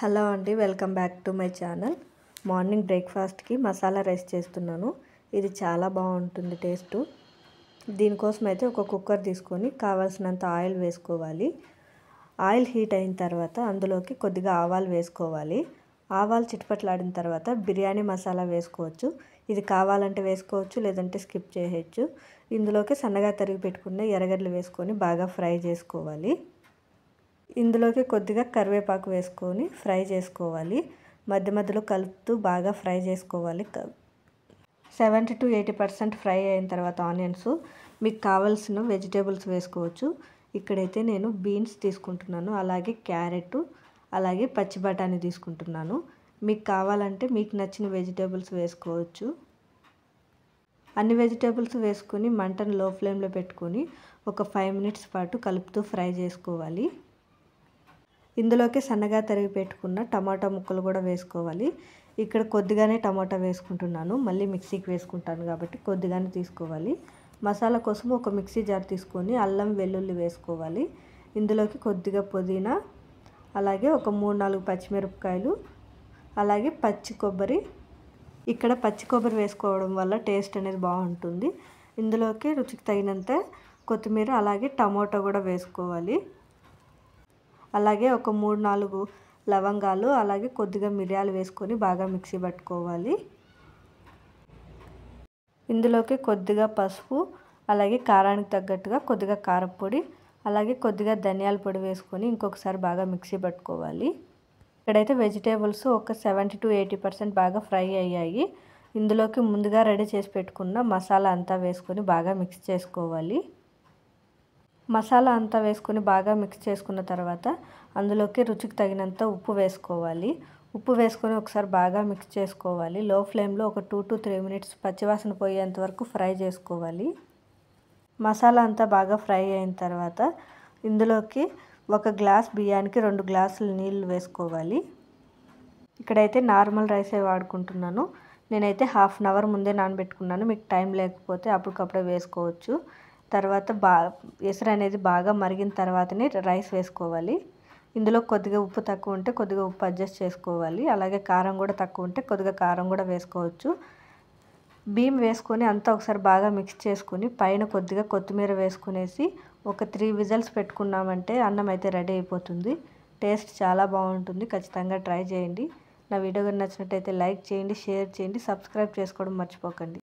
Hello అండి, welcome back to my channel. Morning బ్రేక్ఫాస్ట్కి masala rice చేస్తున్నాను. ఇది చాలా బాగుంటుంది టేస్ట్. దీనికోసం అయితే ఒక కుక్కర్ తీసుకొని కావాల్సినంత ఆయిల్ వేసుకోవాలి. ఆయిల్ హీట్ అయిన తర్వాత అందులోకి కొద్దిగా ఆవాలు వేసుకోవాలి. ఆవాలు చిటపట్లాడిన తర్వాత బిర్యానీ మసాలా వేసుకోవచ్చు. ఇది కావాలంటే వేసుకోవచ్చు, లేదంటే స్కిప్ చేయొచ్చు. ఇందులోకి సన్నగా తరిగి పెట్టుకున్న ఎర్రగడ్డలు వేసుకొని బాగా ఫ్రై చేసుకోవాలి. ఇందులోకి కొద్దిగా కరివేపాకు వేసుకొని ఫ్రై చేసుకోవాలి. మధ్య మధ్యలో కలుపుతూ బాగా ఫ్రై చేసుకోవాలి. 70 to 80% ఫ్రై అయిన తర్వాత ఆనియన్స్ మీకు కావాల్సిన వెజిటేబుల్స్ వేసుకోవచ్చు. ఇక్కడైతే నేను బీన్స్ తీసుకుంటున్నాను, అలాగే క్యారెట్, అలాగే పచ్చి బఠానీ తీసుకుంటున్నాను. మీకు కావాలంటే మీకు నచ్చిన వెజిటేబుల్స్ వేసుకోవచ్చు. అన్ని వెజిటేబుల్స్ వేసుకొని మంటను లో ఫ్లేమ్లో పెట్టుకొని ఒక 5 minutes పాటు కలుపుతూ ఫ్రై చేసుకోవాలి. ఇందులోకి సన్నగా తరిగి పెట్టుకున్న టమాటా ముక్కలు కూడా వేసుకోవాలి. ఇక్కడ కొద్దిగానే టమాటా వేసుకుంటున్నాను, మళ్ళీ మిక్సీకి వేసుకుంటాను కాబట్టి కొద్దిగానే తీసుకోవాలి. మసాలా కోసం ఒక మిక్సీ జార్ తీసుకొని అల్లం వెల్లుల్లి వేసుకోవాలి. ఇందులోకి కొద్దిగా పుదీనా, అలాగే ఒక 3-4 పచ్చిమిరపకాయలు, అలాగే పచ్చి కొబ్బరి. ఇక్కడ పచ్చి కొబ్బరి వేసుకోవడం వల్ల టేస్ట్ అనేది బాగుంటుంది. ఇందులోకి రుచికి తగినంత కొత్తిమీర, అలాగే టమాటో కూడా వేసుకోవాలి. అలాగే ఒక 3-4 లవంగాలు, అలాగే కొద్దిగా మిరియాలు వేసుకొని బాగా మిక్సీ పట్టుకోవాలి. ఇందులోకి కొద్దిగా పసుపు, అలాగే కారానికి తగ్గట్టుగా కొద్దిగా కారపొడి, అలాగే కొద్దిగా ధనియాల పొడి వేసుకొని ఇంకొకసారి బాగా మిక్సీ పట్టుకోవాలి. ఇక్కడైతే వెజిటేబుల్స్ ఒక 70 to 80% బాగా ఫ్రై అయ్యాయి. ఇందులోకి ముందుగా రెడీ చేసి పెట్టుకున్న మసాలా అంతా వేసుకొని బాగా మిక్స్ చేసుకోవాలి. మసాలా అంతా వేసుకొని బాగా మిక్స్ చేసుకున్న తర్వాత అందులోకి రుచికి తగినంత ఉప్పు వేసుకోవాలి. ఉప్పు వేసుకొని ఒకసారి బాగా మిక్స్ చేసుకోవాలి. లో ఫ్లేమ్లో ఒక 2 to 3 minutes పచ్చివాసన పోయేంత వరకు ఫ్రై చేసుకోవాలి. మసాలా అంతా బాగా ఫ్రై అయిన తర్వాత ఇందులోకి 1 గ్లాస్ బియ్యానికి 2 గ్లాసులు నీళ్ళు వేసుకోవాలి. ఇక్కడైతే నార్మల్ రైసే వాడుకుంటున్నాను. నేనైతే 1/2 hour ముందే నానబెట్టుకున్నాను. మీకు టైం లేకపోతే అప్పటికప్పుడే వేసుకోవచ్చు. తర్వాత ఎసరు అనేది బాగా మరిగిన తర్వాతనే రైస్ వేసుకోవాలి. ఇందులో కొద్దిగా ఉప్పు తక్కువ ఉంటే కొద్దిగా ఉప్పు అడ్జస్ట్ చేసుకోవాలి. అలాగే కారం కూడా తక్కువ ఉంటే కొద్దిగా కారం కూడా వేసుకోవచ్చు. బియ్యం వేసుకొని అంతా ఒకసారి బాగా మిక్స్ చేసుకొని పైన కొద్దిగా కొత్తిమీర వేసుకునేసి ఒక 3 విజిల్స్ పెట్టుకున్నామంటే అన్నం అయితే రెడీ అయిపోతుంది. టేస్ట్ చాలా బాగుంటుంది. ఖచ్చితంగా ట్రై చేయండి. నా వీడియో నచ్చినట్టయితే లైక్ చేయండి, షేర్ చేయండి, సబ్స్క్రైబ్ చేసుకోవడం మర్చిపోకండి.